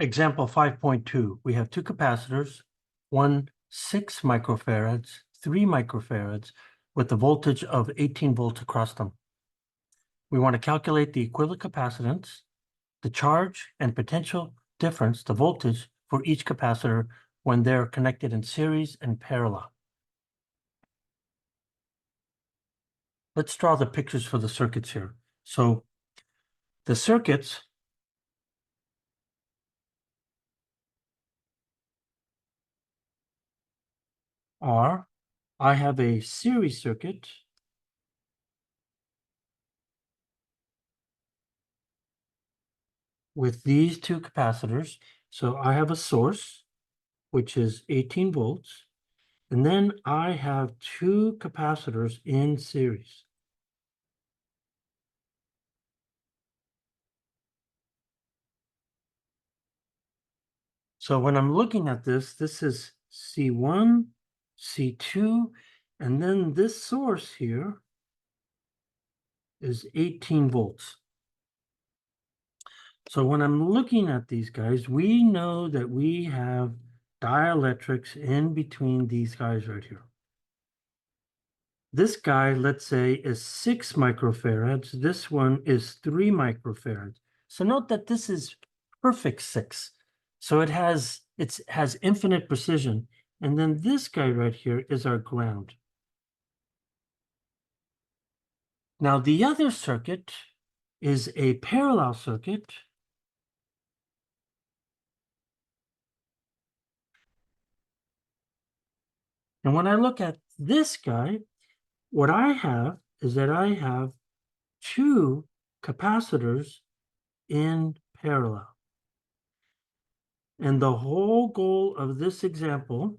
Example 5.2, we have two capacitors, one 6 microfarads, 3 microfarads, with a voltage of 18 volts across them. We want to calculate the equivalent capacitance, the charge and potential difference, the voltage for each capacitor when they're connected in series and parallel. Let's draw the pictures for the circuits here. So the circuits are, I have a series circuit with these two capacitors. So I have a source, which is 18 volts, and then I have two capacitors in series. So when I'm looking at this, this is C1, C2, and then this source here is 18 volts. So when I'm looking at these guys, we know that we have dielectrics in between these guys right here. This guy, let's say, is 6 microfarads. This one is 3 microfarads. So note that this is perfect 6. So it has infinite precision. And then this guy right here is our ground. Now the other circuit is a parallel circuit. And when I look at this guy, what I have is that I have two capacitors in parallel. And the whole goal of this example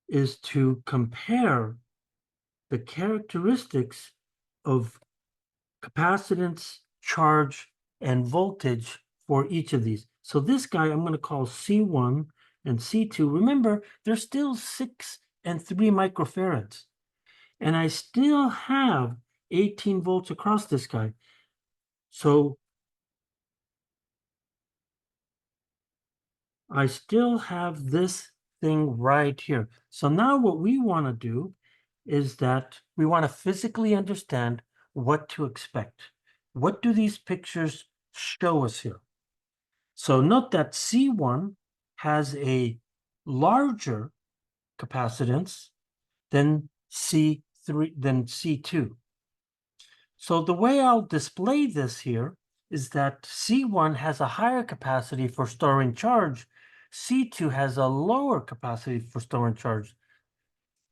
is to compare the characteristics of capacitance, charge, and voltage for each of these. So this guy I'm going to call C1 and C2. Remember, they're still 6 and 3 microfarads. And I still have 18 volts across this guy. So I still have this thing right here. So now what we want to do is that we want to physically understand what to expect. What do these pictures show us here? So note that C1 has a larger capacitance than C2. So the way I'll display this here is that C1 has a higher capacity for storing charge. C2 has a lower capacity for storing charge.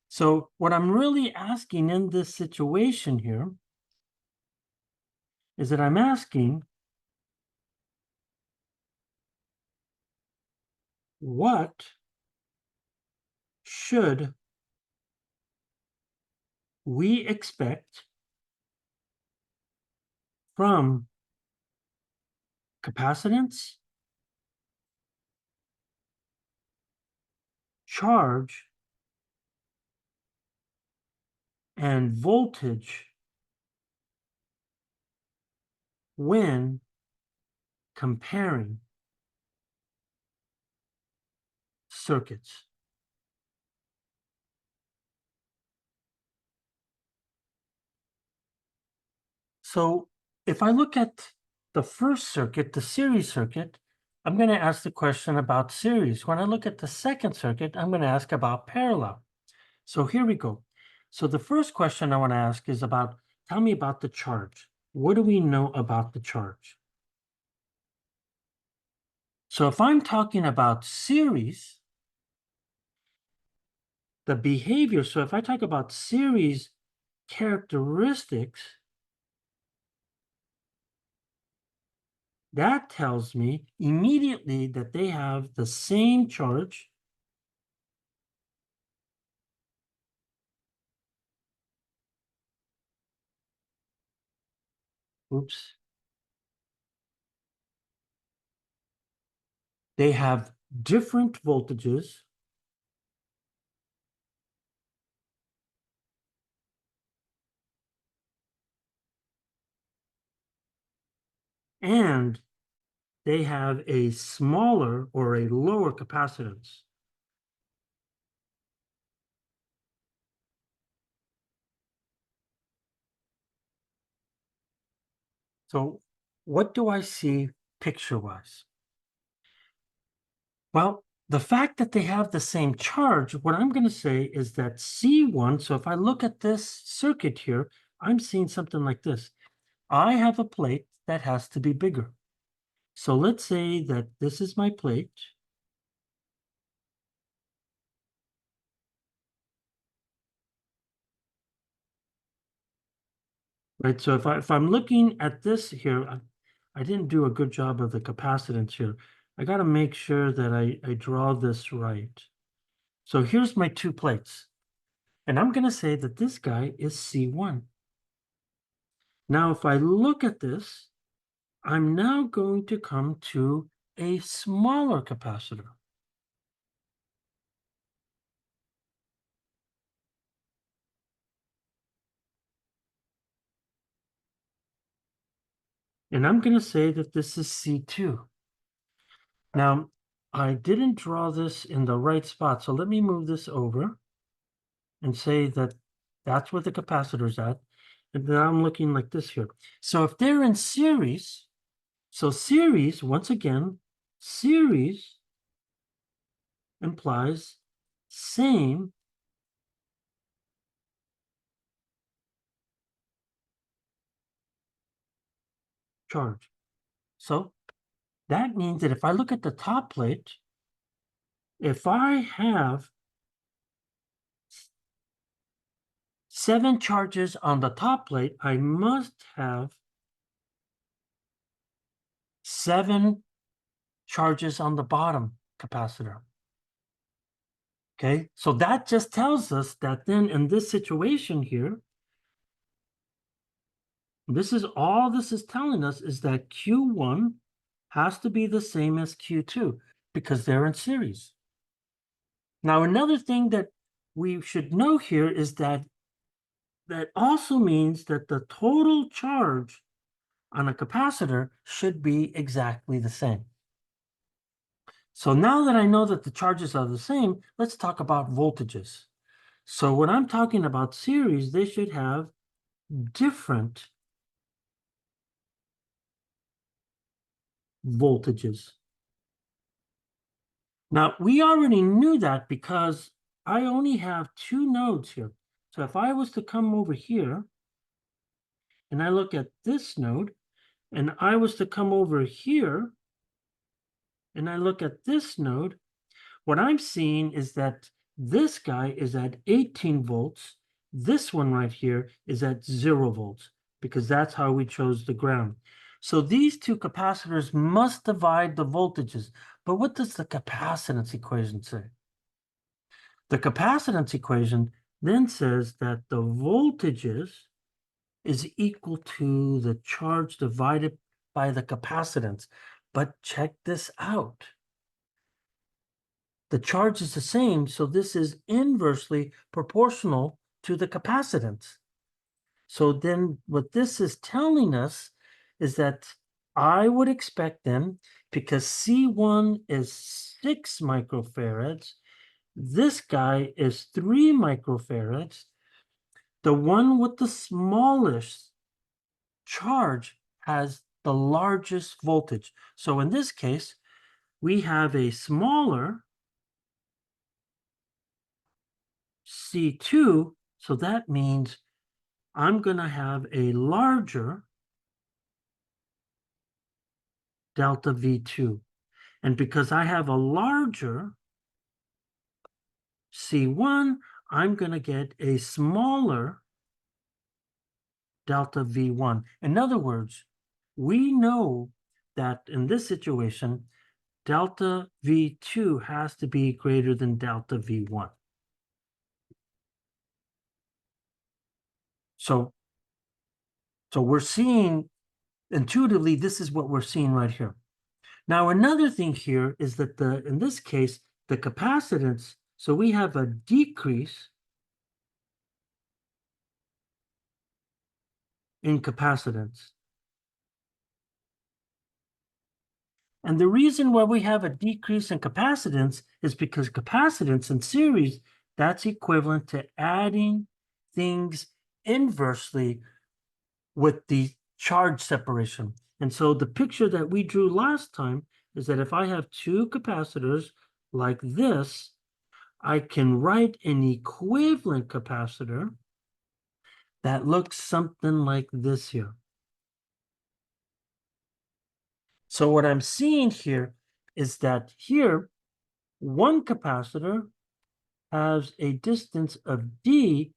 So what I'm really asking in this situation here is that I'm asking, what should we expect from capacitance, charge, and voltage when comparing circuits? So if I look at the first circuit, the series circuit, I'm going to ask the question about series. When I look at the second circuit, I'm going to ask about parallel. So here we go. So the first question I want to ask is about, tell me about the charge. What do we know about the charge? So if I'm talking about series, the behavior, so if I talk about series characteristics, that tells me immediately that they have the same charge oops, they have different voltages and they have a smaller or a lower capacitance. So what do I see picture-wise? Well, the fact that they have the same charge, what I'm going to say is that C1, so if I look at this circuit here, I'm seeing something like this. I have a plate that has to be bigger. So let's say that this is my plate. Right, so if I'm looking at this here, I didn't do a good job of the capacitance here. I got to make sure that I draw this right. So here's my two plates. And I'm going to say that this guy is C1. Now, if I look at this, I'm now going to come to a smaller capacitor. And I'm going to say that this is C2. Now, I didn't draw this in the right spot, so let me move this over and say that that's where the capacitor's at. And then I'm looking like this here. So if they're in series, so series, once again, series implies same charge. So that means that if I look at the top plate, if I have 7 charges on the top plate, I must have 7 charges on the bottom capacitor. Okay, so that just tells us that then in this situation here, this is all this is telling us is that Q1 has to be the same as Q2 because they're in series. Now, another thing that we should know here is that that also means that the total charge on a capacitor should be exactly the same. So now that I know that the charges are the same, let's talk about voltages. So when I'm talking about series, they should have different voltages. Now, we already knew that because I only have 2 nodes here. So if I was to come over here and I look at this node, and I was to come over here and I look at this node, what I'm seeing is that this guy is at 18 volts. This one right here is at 0 volts because that's how we chose the ground. So these two capacitors must divide the voltages. But what does the capacitance equation say? The capacitance equation then says that the voltages is equal to the charge divided by the capacitance. But check this out. The charge is the same, so this is inversely proportional to the capacitance. So then what this is telling us is that I would expect them, because C1 is 6 microfarads, this guy is 3 microfarads, the one with the smallest charge has the largest voltage. So in this case, we have a smaller C2, so that means I'm going to have a larger delta V2. And because I have a larger C1, I'm going to get a smaller delta V1. In other words, we know that in this situation, delta V2 has to be greater than delta V1. So we're seeing intuitively, this is what we're seeing right here. Now, another thing here is that in this case, the capacitance, so we have a decrease in capacitance. And the reason why we have a decrease in capacitance is because capacitance in series, that's equivalent to adding things inversely with the charge separation. And so the picture that we drew last time is that if I have two capacitors like this, I can write an equivalent capacitor that looks something like this here. So what I'm seeing here is that here, one capacitor has a distance of d,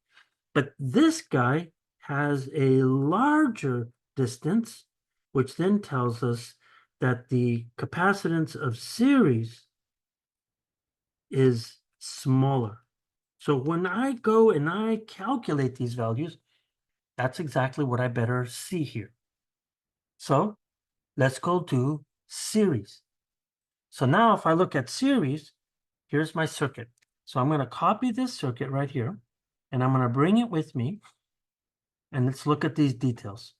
but this guy has a larger distance, which then tells us that the capacitance of series is smaller. So when I go and I calculate these values, that's exactly what I better see here. So let's go to series. So now if I look at series, here's my circuit. So I'm going to copy this circuit right here, and I'm going to bring it with me, and let's look at these details.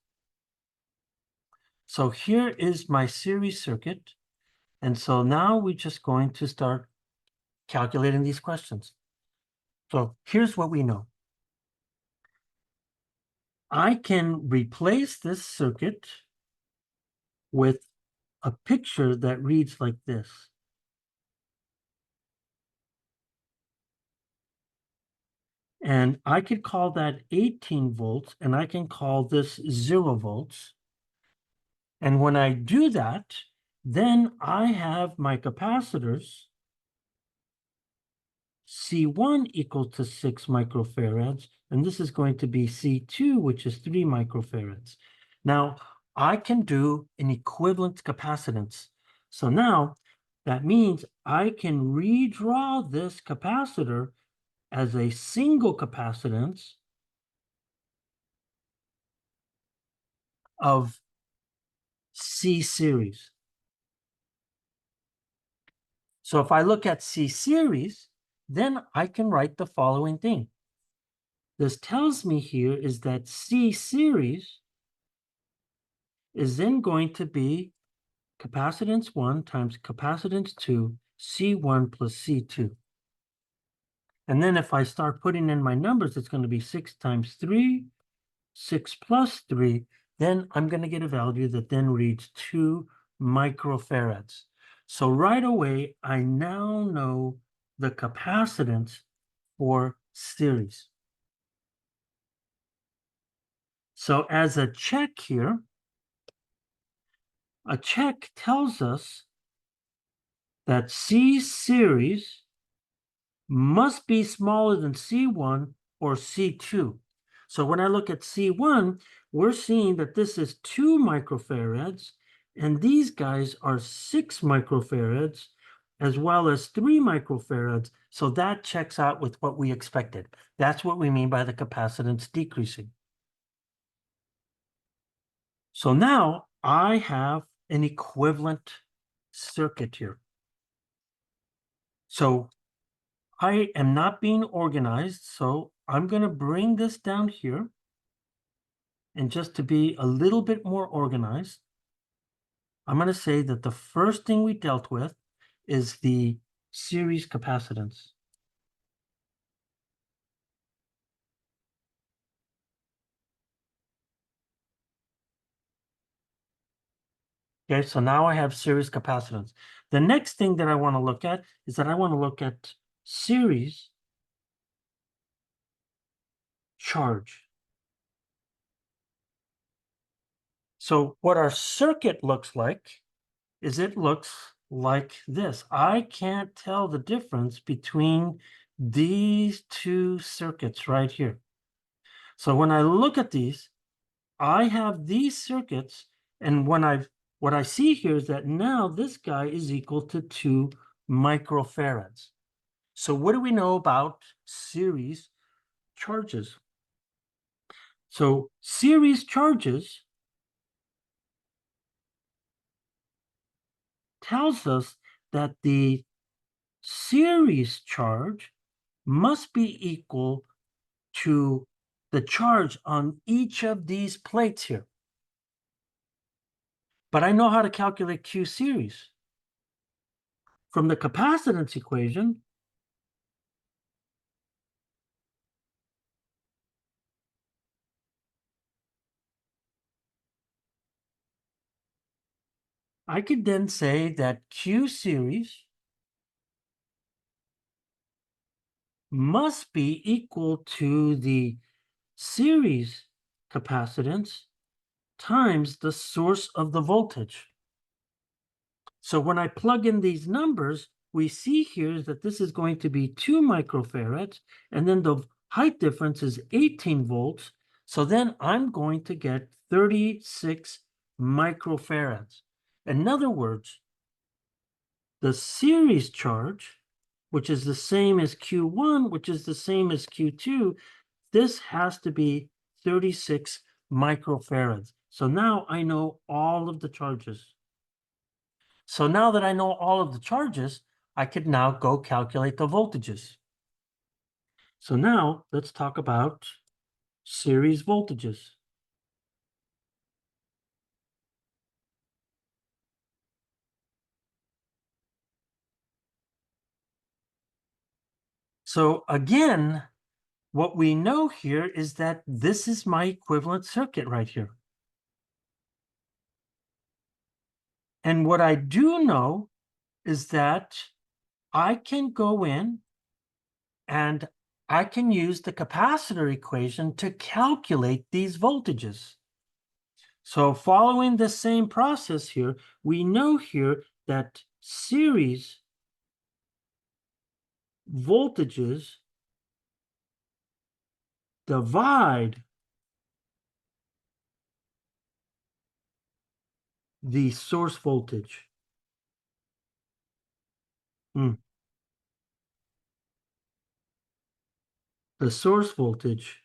So here is my series circuit, and so now we're just going to start calculating these questions. So here's what we know. I can replace this circuit with a picture that reads like this. And I could call that 18 volts, and I can call this 0 volts. And when I do that, then I have my capacitors C1 equal to 6 microfarads, and this is going to be C2, which is 3 microfarads. Now, I can do an equivalent capacitance. So now, that means I can redraw this capacitor as a single capacitance of C series. So if I look at C series, then I can write the following thing. This tells me here is that C series is then going to be capacitance 1 times capacitance 2, C1 plus C2. And then if I start putting in my numbers, it's going to be 6 times 3, 6 plus 3. Then I'm going to get a value that then reads 2 microfarads. So right away, I now know the capacitance for series. So as a check here, a check tells us that C series must be smaller than C1 or C2. So when I look at C1, we're seeing that this is 2 microfarads, and these guys are 6 microfarads, as well as 3 microfarads. So that checks out with what we expected. That's what we mean by the capacitance decreasing. So now I have an equivalent circuit here. So I am not being organized, so I'm going to bring this down here. And just to be a little bit more organized, I'm going to say that the first thing we dealt with is the series capacitance. Okay, so now I have series capacitance. The next thing that I want to look at is that I want to look at series charge. So what our circuit looks like is it looks like this. I can't tell the difference between these two circuits right here. So when I look at these, I have these circuits, and what I see here is that now this guy is equal to 2 microfarads. So what do we know about series charges? So series charges tells us that the series charge must be equal to the charge on each of these plates here. But I know how to calculate Q series. from the capacitance equation, I could then say that Q series must be equal to the series capacitance times the source of the voltage. So when I plug in these numbers, we see here that this is going to be 2 microfarads, and then the height difference is 18 volts. So then I'm going to get 36 microfarads. In other words, the series charge, which is the same as Q1, which is the same as Q2, this has to be 36 microfarads. So now I know all of the charges. So now that I know all of the charges, I could now go calculate the voltages. So now let's talk about series voltages. So again, what we know here is that this is my equivalent circuit right here. And what I do know is that I can go in and I can use the capacitor equation to calculate these voltages. So following the same process here, we know here that series voltages divide the source voltage. The source voltage,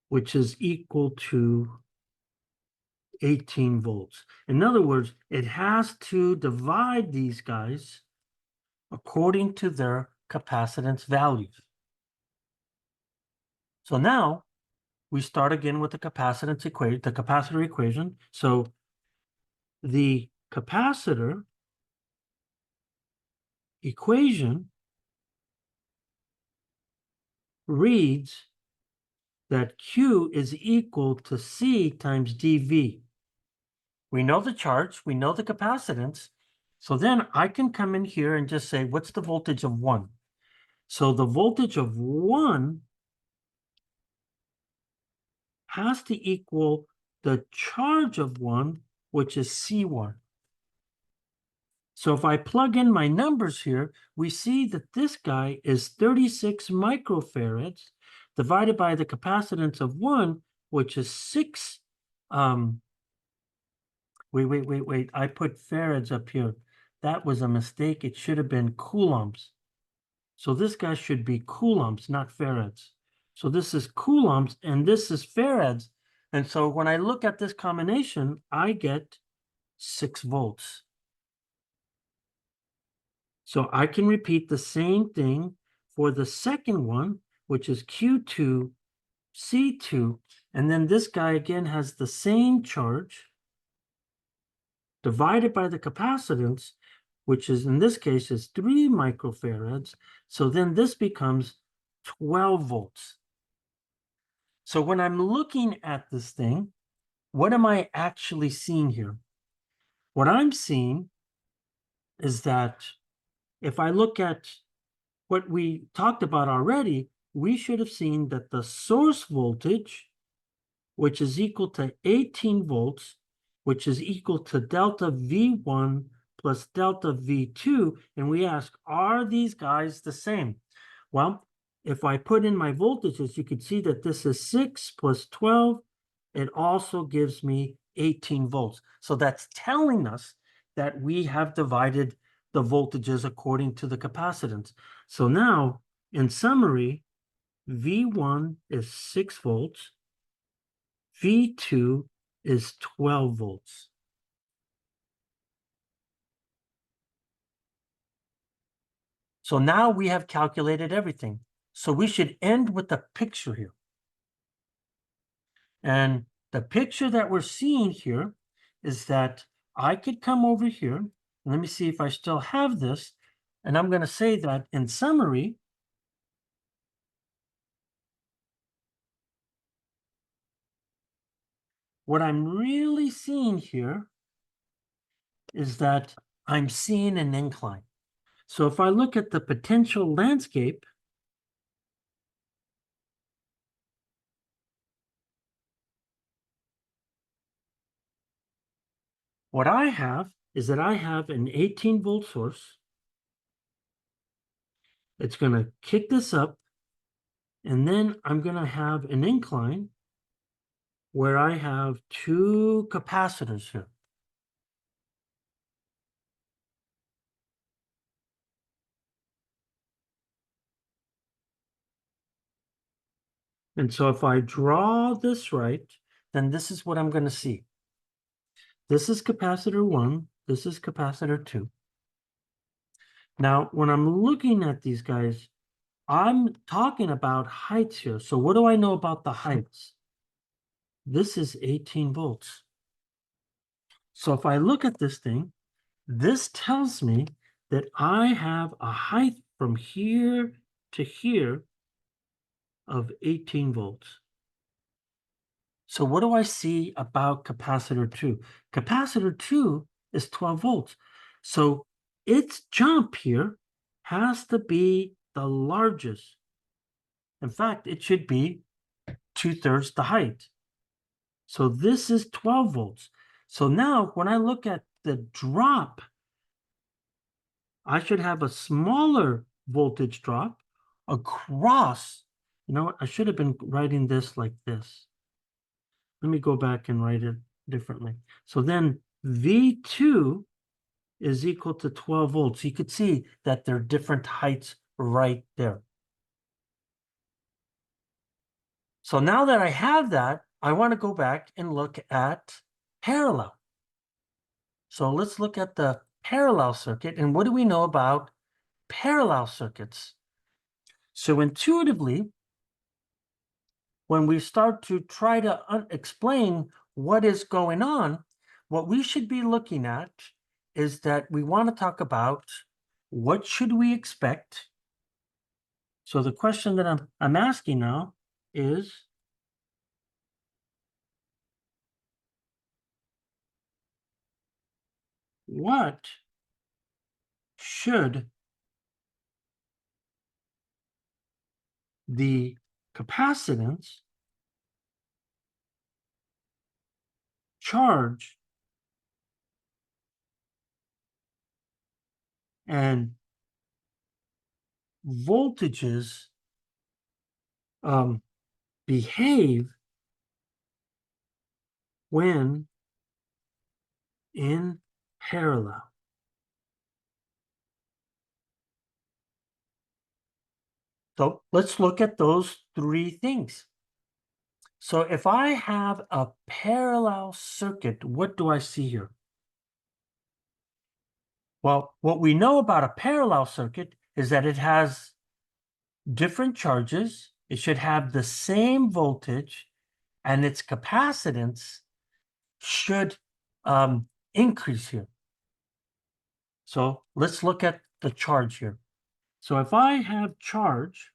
which is equal to 18 volts. In other words, it has to divide these guys according to their capacitance values. So now we start again with the capacitance equation, the capacitor equation. So the capacitor equation reads that Q is equal to C times dV. We know the charge, we know the capacitance. So then I can come in here and just say, what's the voltage of 1? So the voltage of 1 has to equal the charge of 1, which is C1. So if I plug in my numbers here, we see that this guy is 36 microfarads divided by the capacitance of 1, which is 6. Wait. I put farads up here. That was a mistake. It should have been coulombs. So this guy should be coulombs, not farads. So this is coulombs and this is farads. And so when I look at this combination, I get 6 volts. So I can repeat the same thing for the second one, which is Q2, C2. And then this guy again has the same charge divided by the capacitance, which is in this case is 3 microfarads. So then this becomes 12 volts. So when I'm looking at this thing, what am I actually seeing here? What I'm seeing is that if I look at what we talked about already, we should have seen that the source voltage, which is equal to 18 volts, which is equal to delta V1 plus delta V2, and we ask, are these guys the same? Well, if I put in my voltages, you can see that this is 6 plus 12. It also gives me 18 volts. So that's telling us that we have divided the voltages according to the capacitance. So now, in summary, V1 is 6 volts, V2 is 12 volts. So now we have calculated everything. So we should end with the picture here. And the picture that we're seeing here is that I could come over here Let me see if I still have this. And I'm going to say that in summary, what I'm really seeing here is that I'm seeing an incline. So if I look at the potential landscape, what I have is that I have an 18-volt source. It's going to kick this up, and then I'm going to have an incline where I have two capacitors here. And so if I draw this right, then this is what I'm going to see. This is capacitor 1, this is capacitor 2. Now, when I'm looking at these guys, I'm talking about heights here. So what do I know about the heights? This is 18 volts. So if I look at this thing, this tells me that I have a height from here to here of 18 volts. So what do I see about capacitor 2? Capacitor 2 is 12 volts. So its jump here has to be the largest. In fact, it should be 2/3 the height. So this is 12 volts. So now when I look at the drop, I should have a smaller voltage drop across. You know what? I should have been writing this like this. Let me go back and write it differently. So then V2 is equal to 12 volts. You could see that they're different heights right there. So now that I have that, I want to go back and look at parallel. So let's look at the parallel circuit. And what do we know about parallel circuits? So intuitively, when we start to try to explain what is going on, what we should be looking at is that we want to talk about what should we expect. So the question that I'm asking now is, what should the capacitance, charge, and voltages behave when in parallel? So let's look at those three things. So if I have a parallel circuit, what do I see here? Well, what we know about a parallel circuit is that it has different charges. It should have the same voltage, and its capacitance should increase here. So let's look at the charge here. So if I have charge,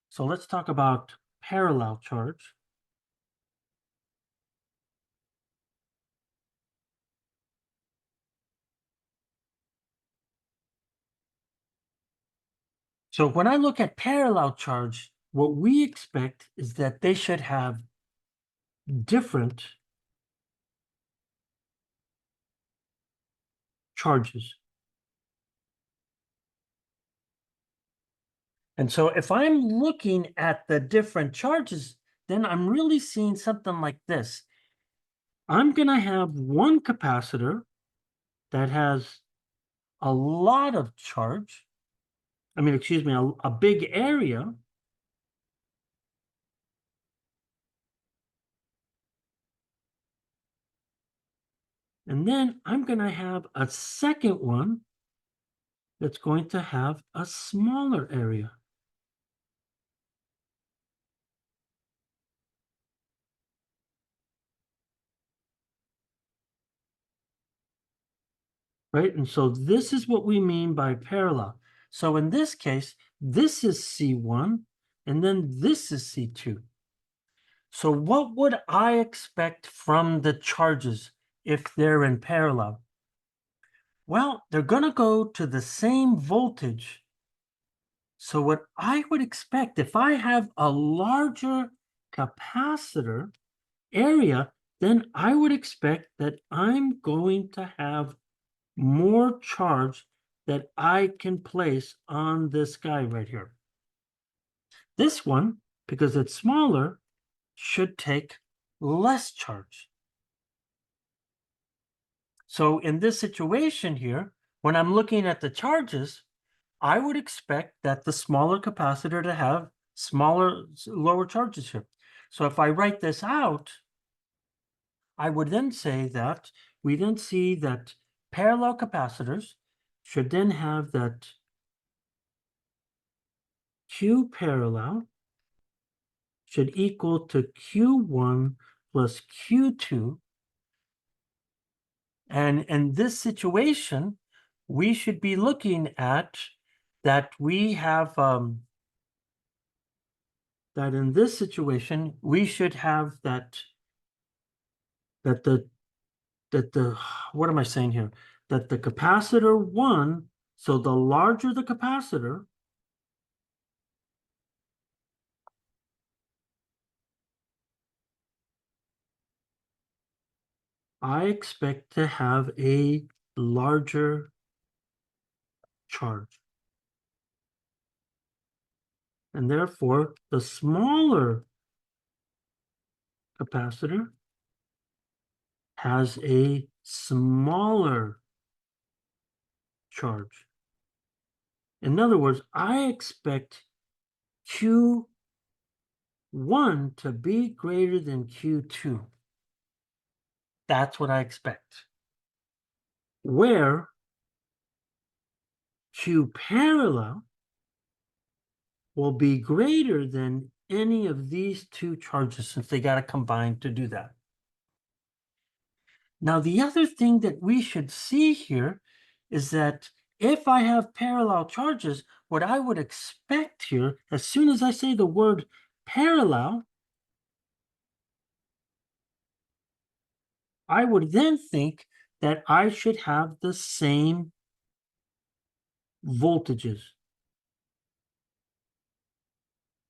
so let's talk about parallel charge. So when I look at parallel charge, what we expect is that they should have different charges. And so if I'm looking at the different charges, then I'm really seeing something like this. I'm going to have one capacitor that has a lot of charge. I mean, excuse me, a big area. And then I'm going to have a second one that's going to have a smaller area. right? And so this is what we mean by parallel. So in this case, this is C1, and then this is C2. So what would I expect from the charges if they're in parallel? Well, they're going to go to the same voltage. So what I would expect, if I have a larger capacitor area, then I would expect that I'm going to have more charge that I can place on this guy right here. This one, because it's smaller, should take less charge. So in this situation here, when I'm looking at the charges, I would expect that the smaller capacitor to have lower charges here. So if I write this out, I would then say that we then see that parallel capacitors should then have that Q parallel should equal to Q1 plus Q2. And in this situation, we should be looking at that we have that in this situation, we should have that the what am I saying here? That the capacitor 1, so the larger the capacitor, I expect to have a larger charge. And therefore, the smaller capacitor has a smaller charge. In other words, I expect Q1 to be greater than Q2. That's what I expect. Where Q parallel will be greater than any of these two charges, since they got to combine to do that. Now, the other thing that we should see here is that if I have parallel charges, what I would expect here, as soon as I say the word parallel, I would then think that I should have the same voltages,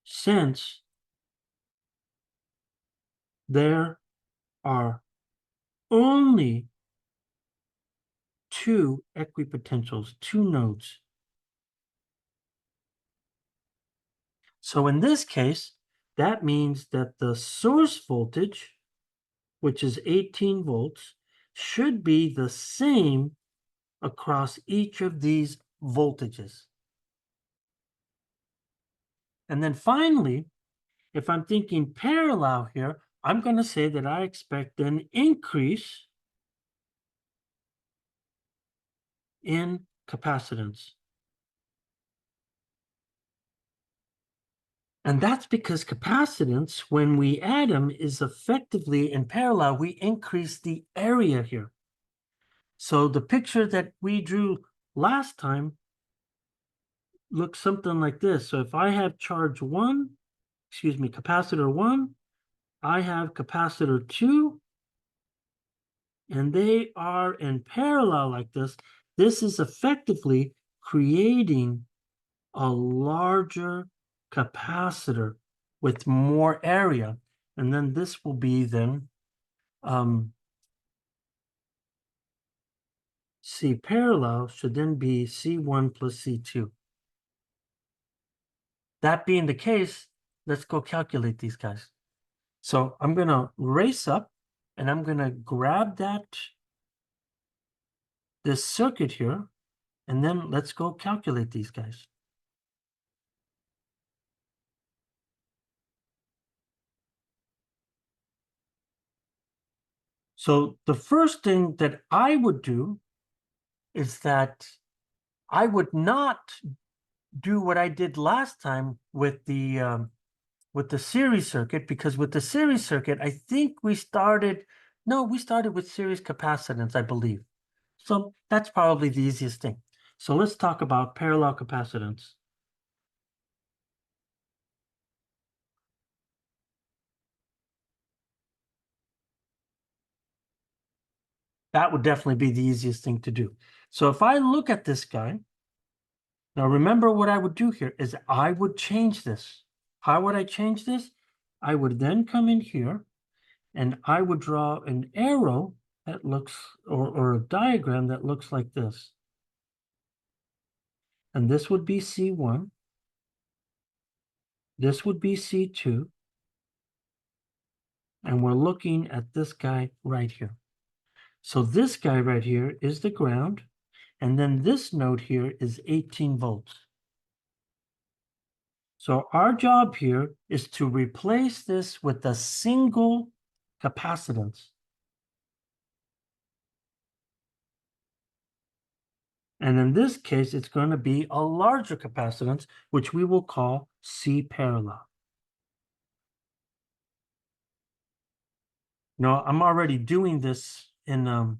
since there are only two equipotentials, two nodes. So in this case, that means that the source voltage, which is 18 volts, should be the same across each of these voltages. And then finally, if I'm thinking parallel here, I'm going to say that I expect an increase in capacitance. And that's because capacitance, when we add them, is effectively in parallel, we increase the area here. So the picture that we drew last time looks something like this. So if I have charge 1, excuse me, capacitor 1, I have capacitor 2, and they are in parallel like this. This is effectively creating a larger capacitor with more area. And then this will be then C parallel should then be C1 plus C2. That being the case, let's go calculate these guys. So I'm going to race up and I'm going to grab this circuit here, and then let's go calculate these guys. So the first thing that I would do is that I would not do what I did last time with the series circuit, because with the series circuit, I think we started with series capacitance, I believe. So that's probably the easiest thing. So let's talk about parallel capacitance. That would definitely be the easiest thing to do. So if I look at this guy, now remember what I would do here is I would change this. How would I change this? I would then come in here and I would draw an arrow that looks, or a diagram that looks like this. And this would be C1. This would be C2. And we're looking at this guy right here. So this guy right here is the ground. And then this node here is 18 volts. So our job here is to replace this with a single capacitance. And in this case, it's going to be a larger capacitance, which we will call C parallel. Now, I'm already doing this in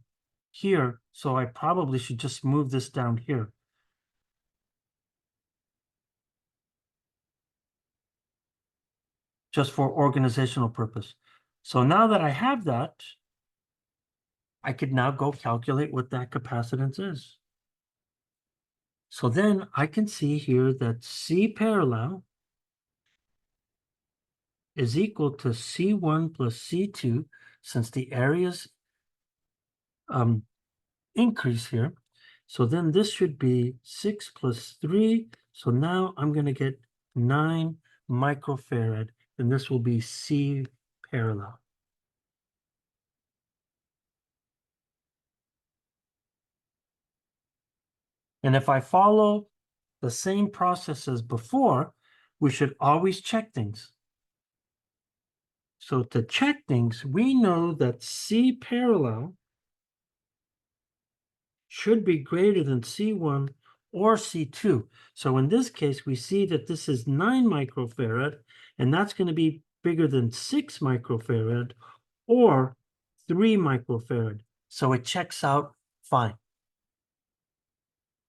here, so I probably should just move this down here. Just for organizational purpose. So now that I have that, I could now go calculate what that capacitance is. So then I can see here that C parallel is equal to C1 plus C2, since the areas increase here. So then this should be 6 plus 3. So now I'm going to get 9 microfarad, and this will be C parallel. And if I follow the same process as before, we should always check things. So to check things, we know that C parallel should be greater than C1 or C2. So in this case, we see that this is 9 microfarad, and that's going to be bigger than 6 microfarad or 3 microfarad. So it checks out fine.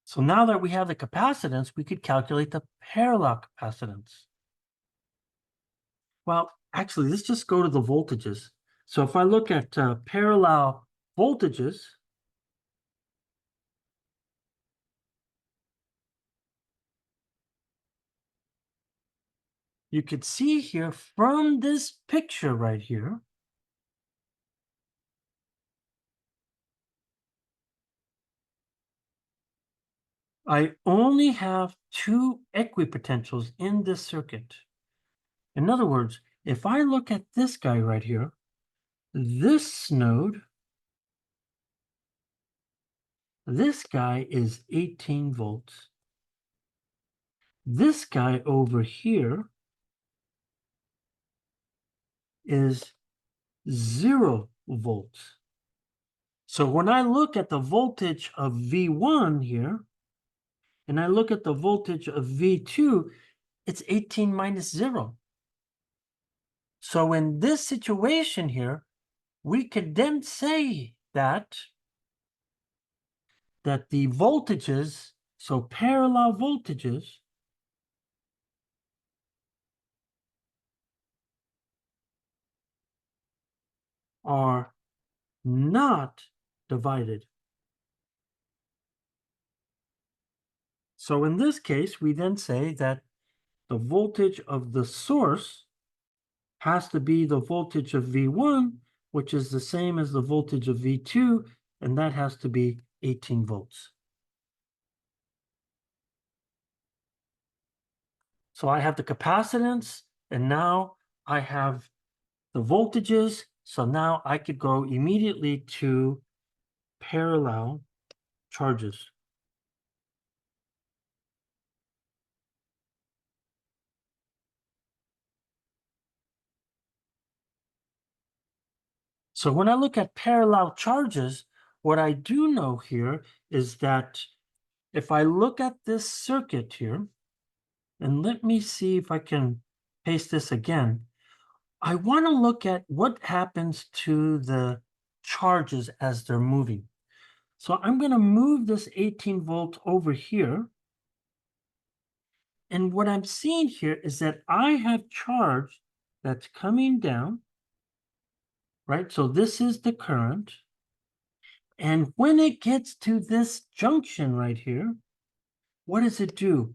So now that we have the capacitance, we could calculate the parallel capacitance. Well, actually, let's just go to the voltages. So if I look at parallel voltages, you could see here from this picture right here, I only have 2 equipotentials in this circuit. In other words, if I look at this guy right here, this node, this guy is 18 volts. This guy over here is 0 volts. So when I look at the voltage of V1 here, and I look at the voltage of V2, it's 18 minus 0. So in this situation here, we could then say that the voltages, so parallel voltages, are not divided. So in this case, we then say that the voltage of the source has to be the voltage of V1, which is the same as the voltage of V2, and that has to be 18 volts. So I have the capacitance, and now I have the voltages. So now I could go immediately to parallel charges. So when I look at parallel charges, what I do know here is that if I look at this circuit here, and let me see if I can paste this again, I want to look at what happens to the charges as they're moving. So I'm going to move this 18 volt over here. And what I'm seeing here is that I have charge that's coming down, right? So this is the current. And when it gets to this junction right here, what does it do?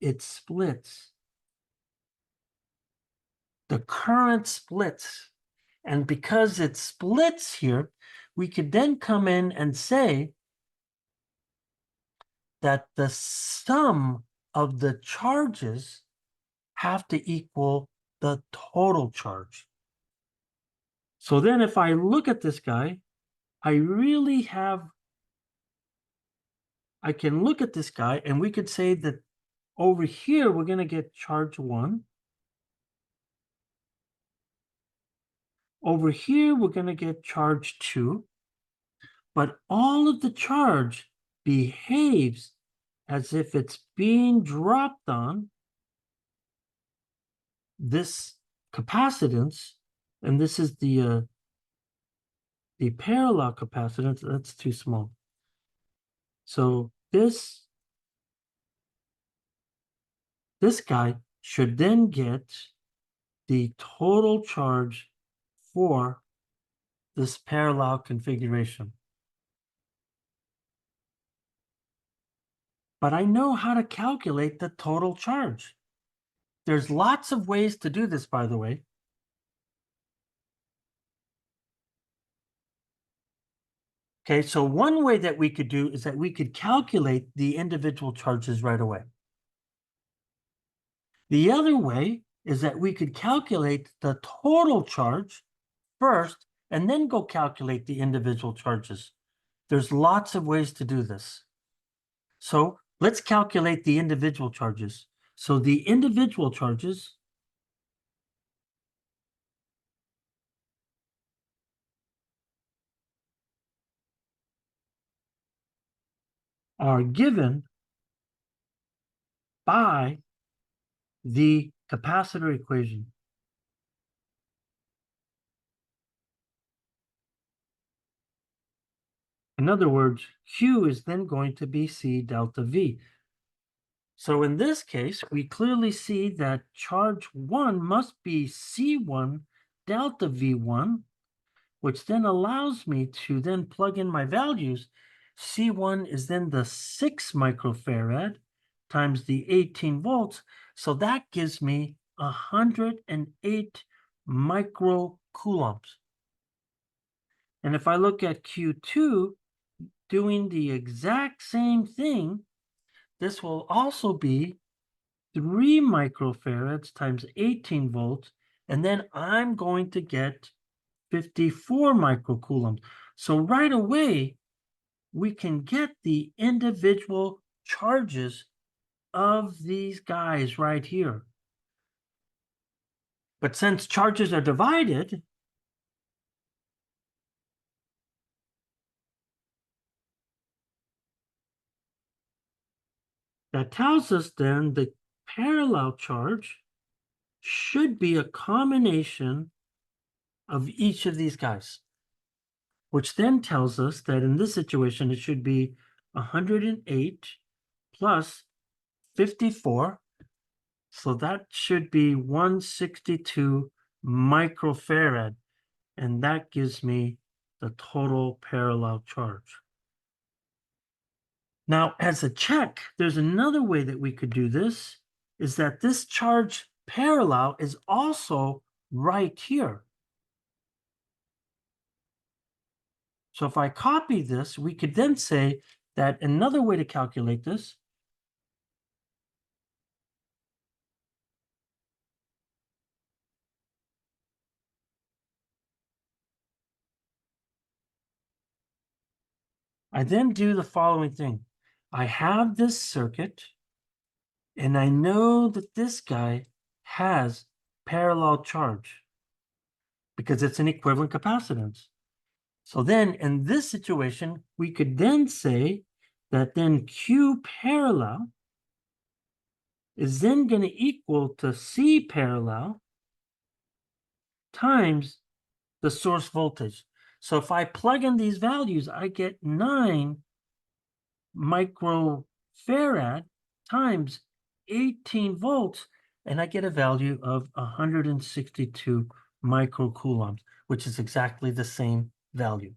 It splits. The current splits. And because it splits here, we could then come in and say that the sum of the charges have to equal the total charge. So then if I look at this guy, I can look at this guy and we could say that over here, we're going to get charge 1. Over here, we're going to get charge 2. But all of the charge behaves as if it's being dropped on this capacitance, and this is the parallel capacitance. That's too small. So this guy should then get the total charge for this parallel configuration. But I know how to calculate the total charge. There's lots of ways to do this, by the way. Okay, so one way that we could do is that we could calculate the individual charges right away. The other way is that we could calculate the total charge first and then go calculate the individual charges. There's lots of ways to do this. So let's calculate the individual charges. So the individual charges are given by the capacitor equation. In other words, Q is then going to be C delta V. So in this case, we clearly see that charge 1 must be C1 delta V1, which then allows me to then plug in my values. C1 is then the 6 microfarad times the 18 volts. So that gives me 108 microcoulombs. And if I look at Q2, doing the exact same thing, this will also be 3 microfarads times 18 volts, and then I'm going to get 54 microcoulombs. So right away, we can get the individual charges of these guys right here. But since charges are divided, that tells us then the parallel charge should be a combination of each of these guys, which then tells us that in this situation, it should be 108 plus 54. So that should be 162 microfarad. And that gives me the total parallel charge. Now, as a check, there's another way that we could do this, is that this charge parallel is also right here. So if I copy this, we could then say that another way to calculate this I then do the following thing. I have this circuit, and I know that this guy has parallel charge because it's an equivalent capacitance. So then in this situation, we could then say that then Q parallel is then going to equal to C parallel times the source voltage. So if I plug in these values, I get 9 microfarad times 18 volts, and I get a value of 162 microcoulombs, which is exactly the same value.